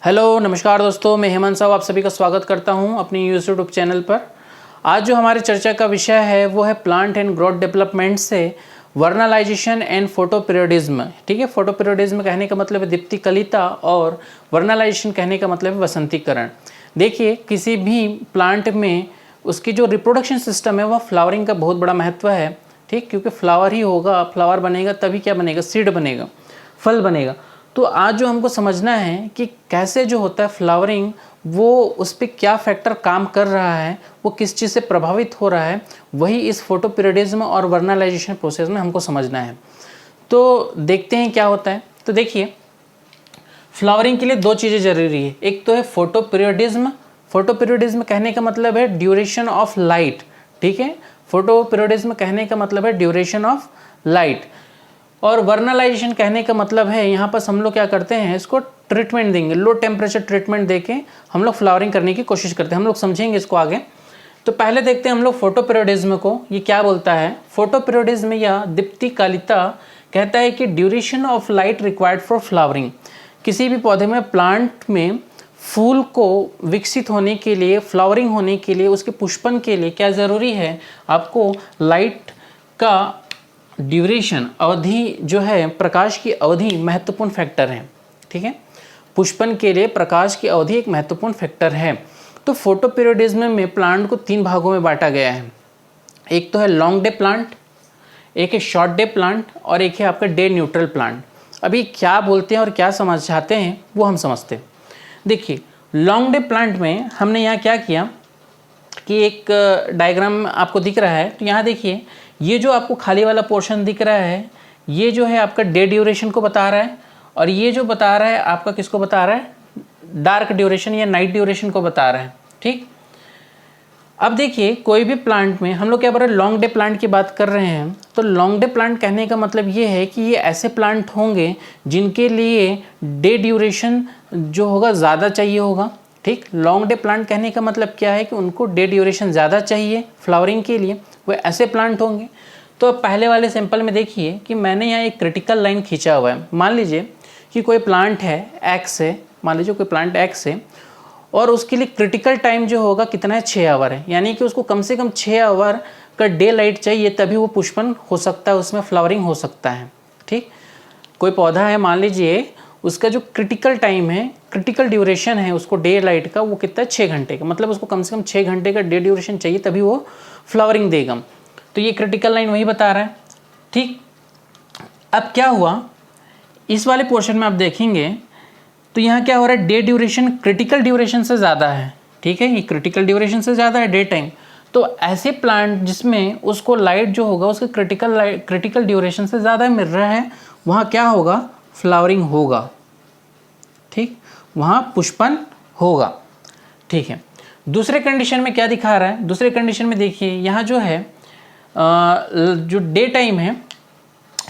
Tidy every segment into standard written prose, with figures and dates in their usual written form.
Hello नमस्कार दोस्तों, मैं हेमंत साहब आप सभी का स्वागत करता हूं अपनी यूट्यूब चैनल पर। आज जो हमारे चर्चा का विषय है वो है प्लांट एंड ग्रोथ डेवलपमेंट से वर्नलाइजेशन एंड फोटोपीरियोडिज्म। ठीक है, फोटोपीरियोडिज्म कहने का मतलब है दीप्तिकलिता और वर्नलाइजेशन कहने का मतलब है वसंतीकरण। देखिए, किसी भी प्लांट में उसकी जो रिप्रोडक्शन सिस्टम है वह फ्लावरिंग का बहुत बड़ा महत्व है। ठीक, क्योंकि फ्लावर ही होगा, फ्लावर बनेगा तभी क्या बनेगा, सीड बनेगा, फल बनेगा। तो आज जो हमको समझना है कि कैसे जो होता है फ्लावरिंग, वो उस पर क्या फैक्टर काम कर रहा है, वो किस चीज़ से प्रभावित हो रहा है, वही इस फोटोपीरियोडिज्म और वर्नलाइजेशन प्रोसेस में हमको समझना है। तो देखते हैं क्या होता है। तो देखिए, फ्लावरिंग के लिए दो चीज़ें ज़रूरी है। एक तो है फोटोपीरियोडिज्म। फोटोपीरियोडिज्म कहने का मतलब है ड्यूरेशन ऑफ लाइट। ठीक है, फोटोपीरियोडिज्म कहने का मतलब है ड्यूरेशन ऑफ लाइट। और वर्नलाइजेशन कहने का मतलब है यहाँ पर हम लोग क्या करते हैं, इसको ट्रीटमेंट देंगे, लो टेम्परेचर ट्रीटमेंट देके हम लोग फ्लावरिंग करने की कोशिश करते हैं। हम लोग समझेंगे इसको आगे। तो पहले देखते हैं हम लोग फोटोपीरियोडिज्म को, ये क्या बोलता है। फोटोपीरियोडिज्म या दीप्तिकालिता कहता है कि duration of light required for flowering. किसी भी पौधे में, प्लांट में फूल को विकसित होने के लिए, फ्लावरिंग होने के लिए, उसके पुष्पन के लिए क्या ज़रूरी है, आपको लाइट का ड्यूरेशन, अवधि जो है, प्रकाश की अवधि महत्वपूर्ण फैक्टर है। ठीक है, पुष्पन के लिए प्रकाश की अवधि एक महत्वपूर्ण फैक्टर है। तो फोटोपीरियोडिज्म में प्लांट को तीन भागों में बांटा गया है। एक तो है लॉन्ग डे प्लांट, एक है शॉर्ट डे प्लांट और एक है आपका डे न्यूट्रल प्लांट। अभी क्या बोलते हैं और क्या समझाते हैं वो हम समझते हैं। देखिए, लॉन्ग डे प्लांट में हमने यहाँ क्या किया कि एक डायग्राम आपको दिख रहा है। तो यहाँ देखिए, ये जो आपको खाली वाला पोर्शन दिख रहा है, ये जो है आपका डे ड्यूरेशन को बता रहा है, और ये जो बता रहा है आपका किसको बता रहा है, डार्क ड्यूरेशन या नाइट ड्यूरेशन को बता रहा है। ठीक, अब देखिए, कोई भी प्लांट में हम लोग क्या बोल रहे हैं, लॉन्ग डे प्लांट की बात कर रहे हैं। तो लॉन्ग डे प्लांट कहने का मतलब ये है कि ये ऐसे प्लांट होंगे जिनके लिए डे ड्यूरेशन जो होगा ज़्यादा चाहिए होगा। ठीक, लॉन्ग डे प्लांट कहने का मतलब क्या है कि उनको डे ड्यूरेशन ज़्यादा चाहिए फ्लावरिंग के लिए, वो ऐसे प्लांट होंगे। तो अब पहले वाले सैंपल में देखिए कि मैंने यहाँ एक क्रिटिकल लाइन खींचा हुआ है। मान लीजिए कि कोई प्लांट है एक्स है, मान लीजिए कोई प्लांट एक्स है, और उसके लिए क्रिटिकल टाइम जो होगा कितना है, 6 आवर है। यानी कि उसको कम से कम 6 आवर का डे लाइट चाहिए, तभी वो पुष्पन हो सकता है, उसमें फ्लावरिंग हो सकता है। ठीक, कोई पौधा है, मान लीजिए उसका जो क्रिटिकल टाइम है, क्रिटिकल ड्यूरेशन है उसको डे लाइट का, वो कितना है, 6 घंटे का। मतलब उसको कम से कम 6 घंटे का डे ड्यूरेशन चाहिए, तभी वो फ्लावरिंग देगा। तो ये क्रिटिकल लाइन वही बता रहा है। ठीक, अब क्या हुआ, इस वाले पोर्शन में आप देखेंगे तो यहाँ क्या हो रहा है, डे ड्यूरेशन क्रिटिकल ड्यूरेशन से ज़्यादा है। ठीक है, ये क्रिटिकल ड्यूरेशन से ज़्यादा है डे टाइम। तो ऐसे प्लांट जिसमें उसको लाइट जो होगा उसके क्रिटिकल ड्यूरेशन से ज़्यादा मिल रहा है, वहाँ क्या होगा, फ्लावरिंग होगा। ठीक, वहाँ पुष्पन होगा। ठीक है, दूसरे कंडीशन में क्या दिखा रहा है, दूसरे कंडीशन में देखिए यहाँ जो है जो डे टाइम है,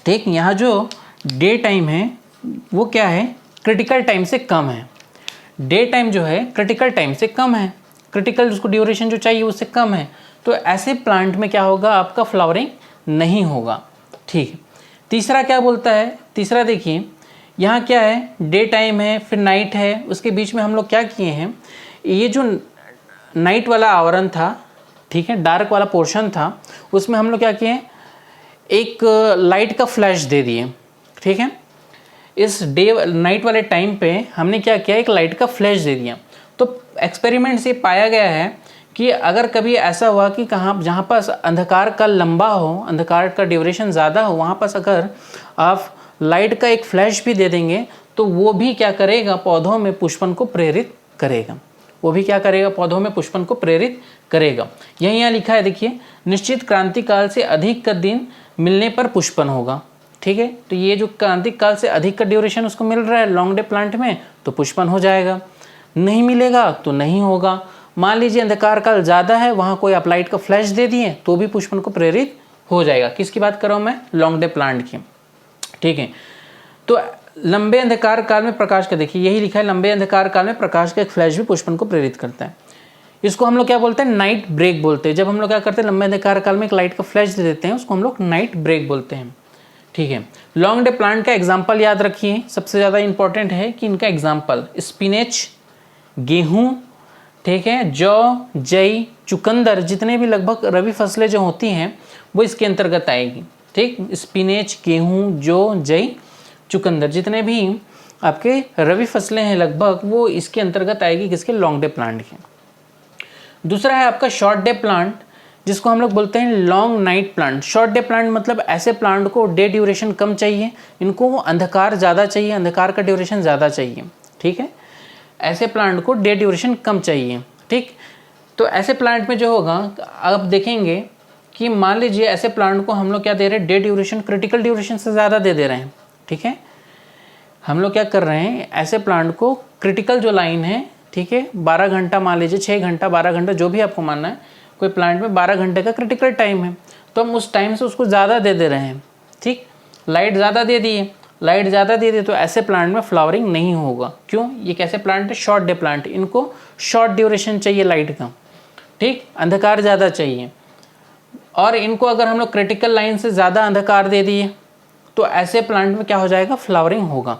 ठीक, यहाँ जो डे टाइम है वो क्या है, क्रिटिकल टाइम से कम है। डे टाइम जो है क्रिटिकल टाइम से कम है, क्रिटिकल उसको ड्यूरेशन जो चाहिए उससे कम है। तो ऐसे प्लांट में क्या होगा, आपका फ्लावरिंग नहीं होगा। ठीक है, तीसरा क्या बोलता है, तीसरा देखिए यहाँ क्या है, डे टाइम है फिर नाइट है, उसके बीच में हम लोग क्या किए हैं, ये जो नाइट वाला आवरण था, ठीक है, डार्क वाला पोर्शन था, उसमें हम लोग क्या किए, एक लाइट का फ्लैश दे दिए। ठीक है, इस डे नाइट वाले टाइम पे हमने क्या किया, एक लाइट का फ्लैश दे दिया। तो एक्सपेरिमेंट से पाया गया है कि अगर कभी ऐसा हुआ कि कहाँ, जहाँ पास अंधकार का लंबा हो, अंधकार का ड्यूरेशन ज़्यादा हो, वहाँ पास अगर आप लाइट का एक फ्लैश भी दे देंगे तो वो भी क्या करेगा, पौधों में पुष्पन को प्रेरित करेगा। वो भी क्या करेगा, पौधों में पुष्पन को प्रेरित करेगा। यही यहाँ लिखा है, देखिए, निश्चित क्रांति काल से अधिक का दिन मिलने पर पुष्पन होगा। ठीक है, तो ये जो क्रांतिक काल से अधिक का ड्यूरेशन उसको मिल रहा है लॉन्ग डे प्लांट में, तो पुष्पन हो जाएगा। नहीं मिलेगा तो नहीं होगा। मान लीजिए अंधकार काल ज़्यादा है, वहाँ कोई आप लाइट का फ्लैश दे दिए तो भी पुष्पन को प्रेरित हो जाएगा। किसकी बात कर रहा हूँ मैं, लॉन्ग डे प्लांट की। ठीक है, तो लंबे अंधकार काल में प्रकाश का, देखिए यही लिखा है, लंबे अंधकार काल में प्रकाश का एक फ्लैश भी पुष्पन को प्रेरित करता है। इसको हम लोग क्या बोलते हैं, नाइट ब्रेक बोलते हैं। जब हम लोग क्या करते हैं, लंबे अंधकार काल में एक लाइट का फ्लैश दे देते हैं, उसको हम लोग नाइट ब्रेक बोलते हैं। ठीक है। लॉन्ग डे प्लांट का एग्जाम्पल याद रखिए, सबसे ज़्यादा इंपॉर्टेंट है कि इनका एग्जाम्पल स्पिनेच, गेहूँ, ठीक है, जौ, जई, चुकंदर, जितने भी लगभग रबी फसलें जो होती हैं वो इसके अंतर्गत आएगी। ठीक, स्पिनेच, गेहूँ, जौ, जई, चुकंदर, जितने भी आपके रबी फसलें हैं लगभग वो इसके अंतर्गत आएगी, किसके? लॉन्ग डे प्लांट के। दूसरा है आपका शॉर्ट डे प्लांट, जिसको हम लोग बोलते हैं long night plant. Short day plant मतलब ऐसे प्लांट को डे ड्यूरेशन कम चाहिए, इनको अंधकार ज़्यादा चाहिए, अंधकार का ड्यूरेशन ज़्यादा चाहिए। ठीक है, ऐसे प्लांट को डे ड्यूरेशन कम चाहिए। ठीक, तो ऐसे प्लांट में जो होगा, आप देखेंगे कि मान लीजिए ऐसे प्लांट को हम लोग क्या दे रहे हैं, डे ड्यूरेशन क्रिटिकल ड्यूरेशन से ज़्यादा दे रहे हैं। ठीक है, हम लोग क्या कर रहे हैं, ऐसे प्लांट को क्रिटिकल जो लाइन है, ठीक है, 12 घंटा, मान लीजिए 6 घंटा, 12 घंटा, जो भी आपको मानना है, कोई प्लांट में 12 घंटे का क्रिटिकल टाइम है, तो हम उस टाइम से उसको ज़्यादा दे रहे हैं। ठीक, लाइट ज़्यादा दे दिए, लाइट ज़्यादा दे दी तो ऐसे प्लांट में फ्लावरिंग नहीं होगा। क्यों? ये कैसे प्लांट है? शॉर्ट डे प्लांट, इनको शॉर्ट ड्यूरेशन चाहिए लाइट का। ठीक, अंधकार ज़्यादा चाहिए, और इनको अगर हम लोग क्रिटिकल लाइन से ज़्यादा अंधकार दे दिए तो ऐसे प्लांट में क्या हो जाएगा? फ्लावरिंग होगा।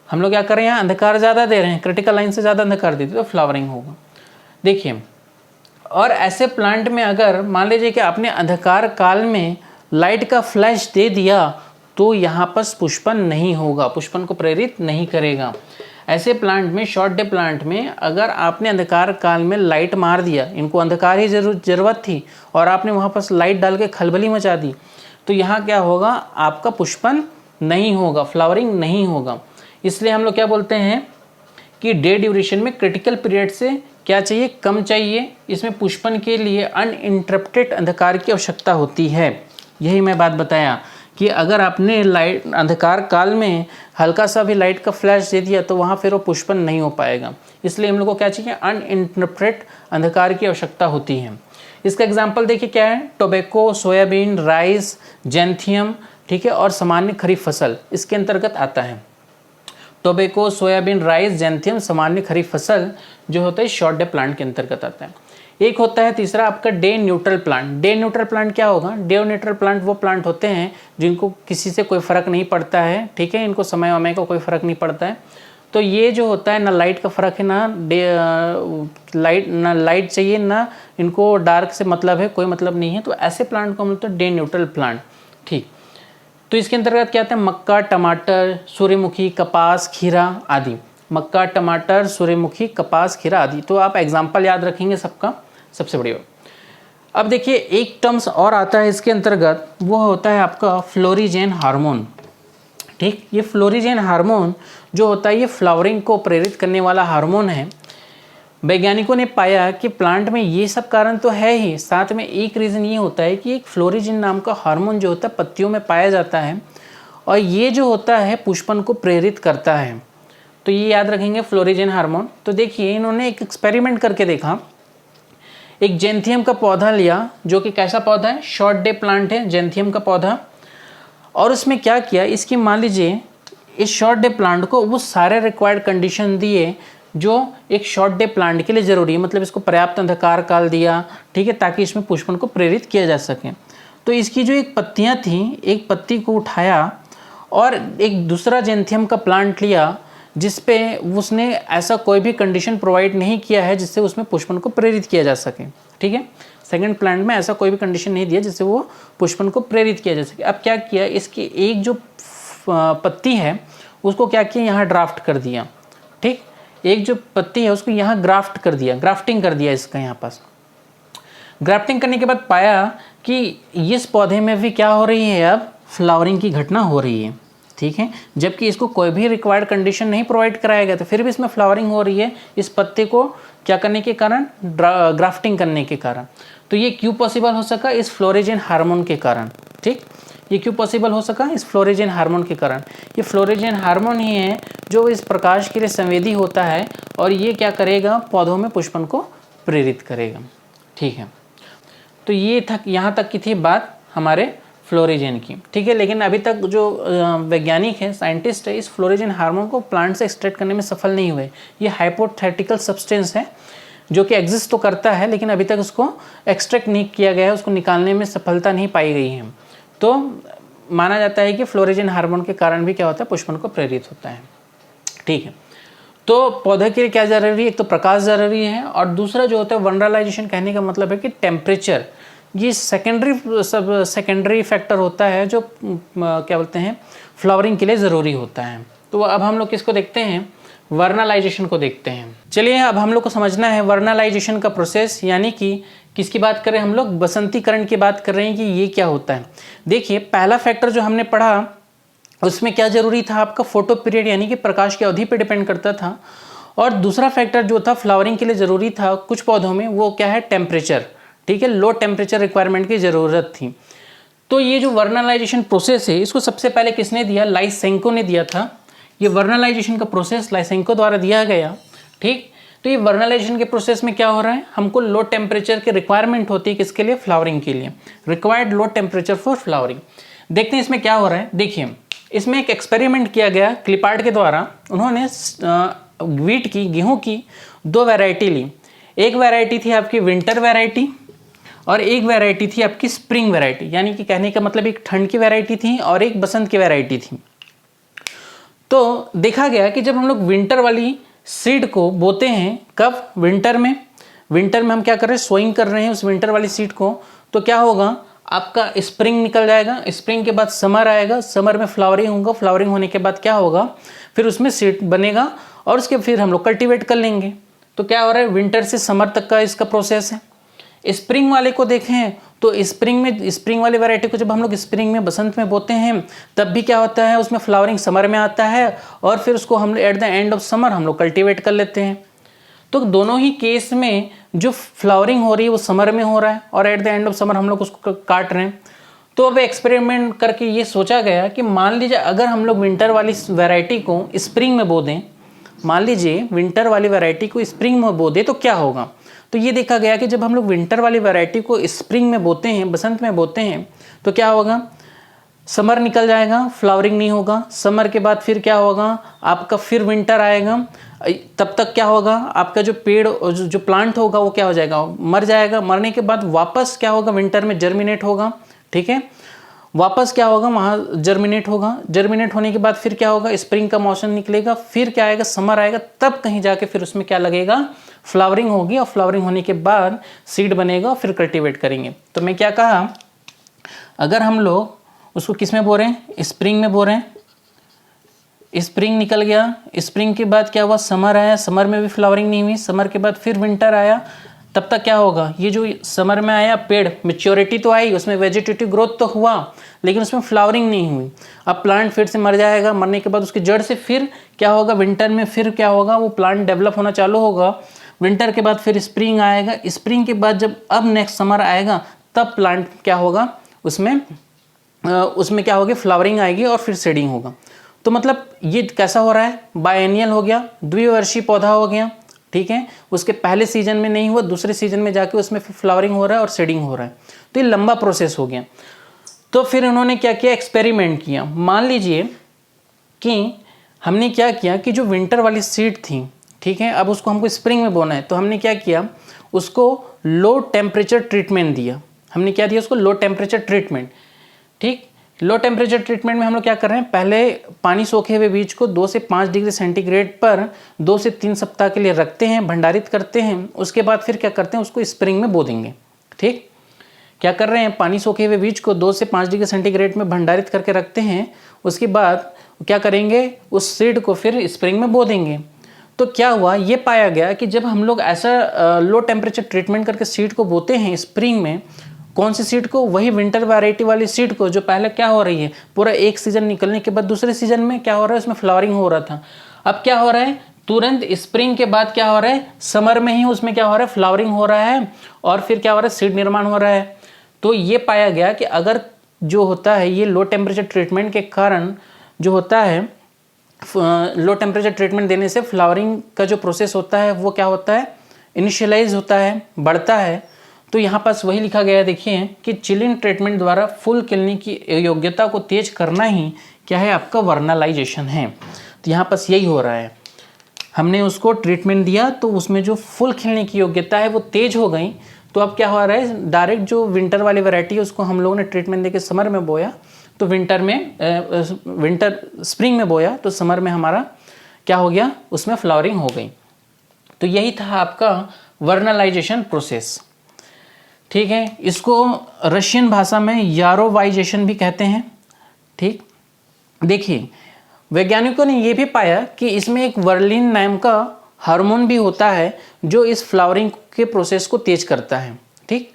हम लोग क्या कर रहे हैं, अंधकार ज़्यादा दे रहे हैं, क्रिटिकल लाइन से ज़्यादा अंधकार दे दिए तो फ्लावरिंग होगा। देखिए, और ऐसे प्लांट में अगर मान लीजिए कि आपने अंधकार काल में लाइट का फ्लैश दे दिया तो यहाँ पर पुष्पन नहीं होगा, पुष्पन को प्रेरित नहीं करेगा। ऐसे प्लांट में, शॉर्ट डे प्लांट में, अगर आपने अंधकार काल में लाइट मार दिया, इनको अंधकार ही ज़रूरत थी और आपने वहाँ पर लाइट डाल के खलबली मचा दी, तो यहाँ क्या होगा? आपका पुष्पन नहीं होगा, फ्लावरिंग नहीं होगा। इसलिए हम लोग क्या बोलते हैं कि डे ड्यूरेशन में क्रिटिकल पीरियड से क्या चाहिए? कम चाहिए। इसमें पुष्पन के लिए अनइंटरप्टेड अंधकार की आवश्यकता होती है। यही मैं बात बताया कि अगर आपने लाइट अंधकार काल में हल्का सा भी लाइट का फ्लैश दे दिया तो वहाँ फिर वो पुष्पन नहीं हो पाएगा। इसलिए हम लोग को क्या चाहिए? अनइंटरप्टेड अंधकार की आवश्यकता होती है। इसका एग्जाम्पल देखिए क्या है, टोबैको, सोयाबीन, राइस, जैंथियम, ठीक है, और सामान्य खरीफ फसल इसके अंतर्गत आता है। टोबैको, सोयाबीन, राइस, जैंथियम, सामान्य खरीफ फसल जो होता है शॉर्ट डे प्लांट के अंतर्गत आता है। एक होता है तीसरा आपका day neutral plant. Day neutral plant क्या होगा? डे न्यूट्रल प्लांट वो प्लांट होते हैं जिनको किसी से कोई फ़र्क नहीं पड़ता है। ठीक है, इनको समय वमय का कोई फ़र्क नहीं पड़ता है। तो ये जो होता है, ना लाइट का फ़र्क है, ना लाइट चाहिए, ना इनको डार्क से मतलब है, कोई मतलब नहीं है। तो ऐसे प्लांट को हम बोलते हैं डे न्यूट्रल प्लांट। ठीक, तो इसके अंतर्गत क्या आता है? मक्का, टमाटर, सूर्यमुखी, कपास, खीरा आदि। मक्का, टमाटर, सूर्यमुखी, कपास, खीरा आदि। तो आप एग्जाम्पल याद रखेंगे सबका, सबसे बढ़िया। अब देखिए एक टर्म्स और आता है इसके अंतर्गत, वो होता है आपका फ्लोरिजेन हार्मोन। ठीक, ये फ्लोरिजेन हार्मोन जो होता है ये फ्लावरिंग को प्रेरित करने वाला हार्मोन है। वैज्ञानिकों ने पाया कि प्लांट में ये सब कारण तो है ही, साथ में एक रीज़न ये होता है कि एक फ्लोरिजिन नाम का हार्मोन जो होता है पत्तियों में पाया जाता है, और ये जो होता है पुष्पन को प्रेरित करता है। तो ये याद रखेंगे फ्लोरिजिन हार्मोन। तो देखिए इन्होंने एक एक्सपेरिमेंट करके देखा, एक जैंथियम का पौधा लिया, जो कि कैसा पौधा है? शॉर्ट डे प्लांट है, जैंथियम का पौधा। और उसमें क्या किया, इसकी मान लीजिए इस शॉर्ट डे प्लांट को वो सारे रिक्वायर्ड कंडीशन दिए जो एक शॉर्ट डे प्लांट के लिए ज़रूरी है, मतलब इसको पर्याप्त अंधकार काल दिया, ठीक है, ताकि इसमें पुष्पन को प्रेरित किया जा सके। तो इसकी जो एक पत्तियां थी, एक पत्ती को उठाया और एक दूसरा जैंथियम का प्लांट लिया जिस पे उसने ऐसा कोई भी कंडीशन प्रोवाइड नहीं किया है जिससे उसमें पुष्पन को प्रेरित किया जा सके। ठीक है, सेकंड प्लांट में ऐसा कोई भी कंडीशन नहीं दिया जिससे वो पुष्पन को प्रेरित किया जा सके। अब क्या किया, इसकी एक जो पत्ती है उसको क्या किया, यहाँ ड्राफ्ट कर दिया। ठीक, एक जो पत्ती है उसको यहाँ ग्राफ्ट कर दिया, ग्राफ्टिंग कर दिया इसका यहाँ पास। ग्राफ्टिंग करने के बाद पाया कि इस पौधे में भी क्या हो रही है, अब फ्लावरिंग की घटना हो रही है। ठीक है, जबकि इसको कोई भी रिक्वायर्ड कंडीशन नहीं प्रोवाइड कराया गया, तो फिर भी इसमें फ्लावरिंग हो रही है इस पत्ते को क्या करने के कारण, ग्राफ्टिंग करने के कारण। तो ये क्यों पॉसिबल हो सका, इस फ्लोरिजेन हार्मोन के कारण। ठीक, ये क्यों पॉसिबल हो सका, इस फ्लोरिजेन हार्मोन के कारण। ये फ्लोरिजेन हार्मोन ही है जो इस प्रकाश के लिए संवेदी होता है और ये क्या करेगा, पौधों में पुष्पन को प्रेरित करेगा। ठीक है, तो ये था, यहाँ तक की थी बात हमारे फ्लोरिजेन की। ठीक है, लेकिन अभी तक जो वैज्ञानिक है, साइंटिस्ट है, इस फ्लोरिजेन हार्मोन को प्लांट से एक्सट्रैक्ट करने में सफल नहीं हुए। ये हाइपोथेटिकल सब्सटेंस है जो कि एग्जिस्ट तो करता है लेकिन अभी तक उसको एक्सट्रैक्ट नहीं किया गया है, उसको निकालने में सफलता नहीं पाई गई है। तो माना जाता है कि फ्लोरिजन हार्मोन के कारण भी क्या होता है, पुष्पन को प्रेरित होता है। ठीक है, तो पौधे के लिए क्या जरूरी है, एक तो प्रकाश जरूरी है, और दूसरा जो होता है वनरलाइजेशन, कहने का मतलब है कि टेम्परेचर, ये सेकेंडरी फैक्टर होता है जो क्या बोलते हैं फ्लावरिंग के लिए ज़रूरी होता है। तो अब हम लोग किसको देखते हैं, वर्नलाइजेशन को देखते हैं। चलिए अब हम लोग को समझना है वर्नलाइजेशन का प्रोसेस, यानी कि किसकी बात कर रहे हैं हम लोग, बसंतीकरण की बात कर रहे हैं कि ये क्या होता है। देखिए पहला फैक्टर जो हमने पढ़ा उसमें क्या जरूरी था, आपका फोटो पीरियड यानी कि प्रकाश की अवधि पर डिपेंड करता था, और दूसरा फैक्टर जो था फ्लावरिंग के लिए ज़रूरी था कुछ पौधों में, वो क्या है, टेम्परेचर। ठीक है, लो टेम्परेचर रिक्वायरमेंट की ज़रूरत थी। तो ये जो वर्नलाइजेशन प्रोसेस है इसको सबसे पहले किसने दिया, लाइसेंको ने दिया था। ये वर्नलाइजेशन का प्रोसेस लाइसेंको द्वारा दिया गया। ठीक, तो ये वर्नलाइजेशन के प्रोसेस में क्या हो रहा है, हमको लो टेम्परेचर की रिक्वायरमेंट होती है, किसके लिए, फ्लावरिंग के लिए, required low temperature for flowering. देखते हैं इसमें क्या हो रहा है। देखिए इसमें एक एक्सपेरिमेंट किया गया क्लिपार्ड के द्वारा। उन्होंने वीट की, गेहूं की 2 वैरायटी ली। एक वैरायटी थी आपकी विंटर वैरायटी और एक वैरायटी थी आपकी स्प्रिंग वैरायटी, यानी कि कहने का मतलब एक ठंड की वैरायटी थी और एक बसंत की वैरायटी थी। तो देखा गया कि जब हम लोग विंटर वाली सीड को बोते हैं, कब, विंटर में हम क्या कर रहे हैं, सोइंग कर रहे हैं उस विंटर वाली सीड को, तो क्या होगा, आपका स्प्रिंग निकल जाएगा, स्प्रिंग के बाद समर आएगा, समर में फ्लावरिंग होगा, फ्लावरिंग होने के बाद क्या होगा, फिर उसमें सीड बनेगा और उसके फिर हम लोग कल्टीवेट कर लेंगे। तो क्या हो रहा है, विंटर से समर तक का इसका प्रोसेस है। स्प्रिंग वाले को देखें तो स्प्रिंग वाली वैरायटी को जब हम लोग स्प्रिंग में, बसंत में बोते हैं, तब भी क्या होता है, उसमें फ्लावरिंग समर में आता है और फिर उसको हम at the end of summer हम लोग कल्टीवेट कर लेते हैं। तो दोनों ही केस में जो फ्लावरिंग हो रही है वो समर में हो रहा है और at the end of summer हम लोग उसको काट रहे हैं। तो अब एक्सपेरिमेंट करके ये सोचा गया कि मान लीजिए अगर हम लोग विंटर वाली वैरायटी को स्प्रिंग में बो दें, मान लीजिए विंटर वाली वैरायटी को स्प्रिंग में बो दें तो क्या होगा। तो ये देखा गया कि जब हम लोग विंटर वाली वैरायटी को स्प्रिंग में बोते हैं, बसंत में बोते हैं, तो क्या होगा, समर निकल जाएगा, फ्लावरिंग नहीं होगा। समर के बाद फिर क्या होगा, आपका फिर विंटर आएगा, तब तक क्या होगा, आपका जो पेड़ जो प्लांट होगा वो क्या हो जाएगा, मर जाएगा। मरने के बाद वापस क्या होगा, विंटर में जर्मिनेट होगा। ठीक है, वापस क्या होगा, वहाँ जर्मिनेट होगा। जर्मिनेट होने के बाद फिर क्या होगा, स्प्रिंग का मौसम निकलेगा, फिर क्या आएगा, समर आएगा, तब कहीं जाके फिर उसमें क्या लगेगा, फ्लावरिंग होगी, और फ्लावरिंग होने के बाद सीड बनेगा और फिर कल्टीवेट करेंगे। तो मैं क्या कहा, अगर हम लोग उसको किस में बो रहे हैं, स्प्रिंग में बो रहे हैं, स्प्रिंग निकल गया, स्प्रिंग के बाद क्या हुआ, समर आया, समर में भी फ्लावरिंग नहीं हुई, समर के बाद फिर विंटर आया, तब तक क्या होगा, ये जो समर में आया पेड़, मैच्योरिटी तो आई, उसमें वेजिटेटिव ग्रोथ तो हुआ, लेकिन उसमें फ्लावरिंग नहीं हुई। अब प्लांट फिर से मर जाएगा, मरने के बाद उसकी जड़ से फिर क्या होगा, विंटर में फिर क्या होगा, वो प्लांट डेवलप होना चालू होगा। विंटर के बाद फिर स्प्रिंग आएगा, स्प्रिंग के बाद जब अब नेक्स्ट समर आएगा तब प्लांट क्या होगा, उसमें क्या होगी, फ्लावरिंग आएगी और फिर सीडिंग होगा। तो मतलब ये कैसा हो रहा है, बायएनियल हो गया, द्विवर्षीय पौधा हो गया। ठीक है, उसके पहले सीजन में नहीं हुआ, दूसरे सीजन में जाके उसमें फ्लावरिंग हो रहा है और सीडिंग हो रहा है। तो ये लंबा प्रोसेस हो गया। तो फिर उन्होंने क्या किया, एक्सपेरिमेंट किया। मान लीजिए कि हमने क्या किया कि जो विंटर वाली सीड थी, ठीक है, अब उसको हमको स्प्रिंग में बोना है, तो हमने क्या किया, उसको लो टेम्परेचर ट्रीटमेंट दिया। हमने क्या दिया उसको, लो टेम्परेचर ट्रीटमेंट। ठीक, लो टेम्परेचर ट्रीटमेंट में हम लोग क्या कर रहे हैं, पहले पानी सोखे हुए बीज को 2 से 5 डिग्री सेंटीग्रेड पर 2 से 3 सप्ताह के लिए रखते हैं, भंडारित करते हैं। उसके बाद फिर क्या करते हैं, उसको स्प्रिंग में बो देंगे। ठीक, क्या कर रहे हैं, पानी सोखे हुए बीज को 2 से 5 डिग्री सेंटीग्रेड में भंडारित करके रखते हैं। उसके बाद क्या करेंगे, उस सीड को फिर स्प्रिंग में बो देंगे। तो क्या हुआ, ये पाया गया कि जब हम लोग ऐसा लो टेम्परेचर ट्रीटमेंट करके सीड को बोते हैं स्प्रिंग में, कौन सी सीड को, वही विंटर वैरायटी वाली सीड को, जो पहले क्या हो रही है, पूरा एक सीजन निकलने के बाद दूसरे सीजन में क्या हो रहा है, उसमें फ्लावरिंग हो रहा था। अब क्या हो रहा है, तुरंत स्प्रिंग के बाद क्या हो रहा है, समर में ही उसमें क्या हो रहा है, फ्लावरिंग हो रहा है और फिर क्या हो रहा है, सीड निर्माण हो रहा है। तो ये पाया गया कि अगर जो होता है ये लो टेम्परेचर ट्रीटमेंट के कारण जो होता है, लो टेम्परेचर ट्रीटमेंट देने से फ्लावरिंग का जो प्रोसेस होता है वो क्या होता है, इनिशियलाइज होता है, बढ़ता है। तो यहाँ पास वही लिखा गया है, देखिए कि चिलिंग ट्रीटमेंट द्वारा फूल खिलने की योग्यता को तेज करना ही क्या है, आपका वर्नलाइजेशन है। तो यहाँ पास यही हो रहा है, हमने उसको ट्रीटमेंट दिया तो उसमें जो फूल खिलने की योग्यता है वो तेज हो गई। तो अब क्या हो रहा है, डायरेक्ट जो विंटर वाली वैरायटी है उसको हम लोगों ने ट्रीटमेंट देके समर में बोया, तो स्प्रिंग में बोया तो समर में हमारा क्या हो गया, उसमें फ्लावरिंग हो गई। तो यही था आपका वर्नलाइजेशन प्रोसेस। ठीक है, इसको रशियन भाषा में यारोवाइजेशन भी कहते हैं। ठीक, देखिए वैज्ञानिकों ने यह भी पाया कि इसमें एक वर्लिन नाम का हार्मोन भी होता है जो इस फ्लावरिंग के प्रोसेस को तेज करता है। ठीक,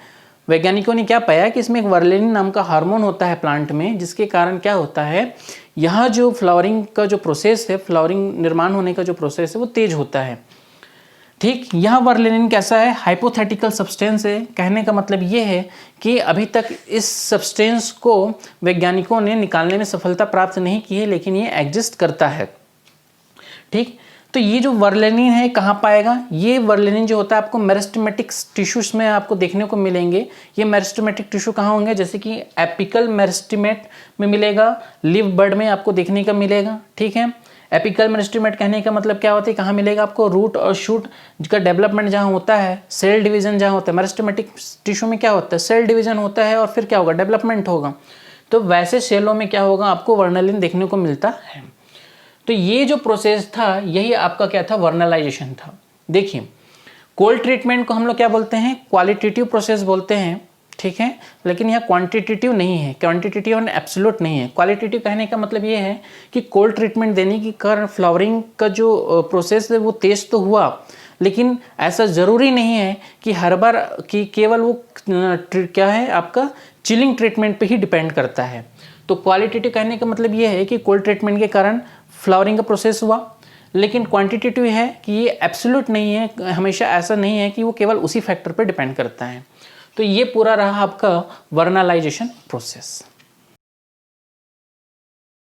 वैज्ञानिकों ने क्या पाया कि इसमें एक वर्लिन नाम का हार्मोन होता है प्लांट में, जिसके कारण क्या होता है, यहाँ जो फ्लावरिंग का जो प्रोसेस है, फ्लावरिंग निर्माण होने का जो प्रोसेस है वो तेज होता है। ठीक, यह वर्लिनिन कैसा है, हाइपोथेटिकल सब्सटेंस है। कहने का मतलब ये है कि अभी तक इस सब्सटेंस को वैज्ञानिकों ने निकालने में सफलता प्राप्त नहीं की है, लेकिन ये एग्जिस्ट करता है। ठीक, तो ये जो वर्लिनिन है कहाँ पाएगा, ये वर्लिनिन जो होता है आपको मेरिस्टेमेटिक टिश्यूज में आपको देखने को मिलेंगे। ये मेरिस्टेमेटिक टिश्यू कहाँ होंगे, जैसे कि एपिकल मेरिस्टेमेट में मिलेगा, लिव बड में आपको देखने का मिलेगा। ठीक है, एपिकल मेरिस्टेमेट कहने का मतलब क्या होता है, कहाँ मिलेगा आपको, रूट और शूट का डेवलपमेंट जहाँ होता है, सेल डिवीजन जहाँ होता है। मेरिस्टेमेटिक टिश्यू में क्या होता है, सेल डिवीजन होता है और फिर क्या होगा, डेवलपमेंट होगा। तो वैसे सेलों में क्या होगा, आपको वर्नलिन देखने को मिलता है। तो ये जो प्रोसेस था यही आपका क्या था, वर्नलाइजेशन था। देखिए कोल्ड ट्रीटमेंट को हम लोग क्या बोलते हैं, क्वालिटेटिव प्रोसेस बोलते हैं। ठीक है, लेकिन यह क्वांटिटेटिव नहीं है, क्वांटिटेटिव और एब्सोल्यूट नहीं है। क्वालिटेटिव कहने का मतलब ये है कि कोल्ड ट्रीटमेंट देने के कारण फ्लावरिंग का जो प्रोसेस है वो तेज तो हुआ, लेकिन ऐसा ज़रूरी नहीं है कि हर बार कि केवल वो क्या है आपका चिलिंग ट्रीटमेंट पे ही डिपेंड करता है। तो क्वालिटेटिव कहने का मतलब ये है कि कोल्ड ट्रीटमेंट के कारण फ्लावरिंग का प्रोसेस हुआ, लेकिन क्वांटिटेटिव है कि ये एब्सोल्यूट नहीं है, हमेशा ऐसा नहीं है कि वो केवल उसी फैक्टर पर डिपेंड करता है। तो ये पूरा रहा आपका वर्नलाइजेशन प्रोसेस।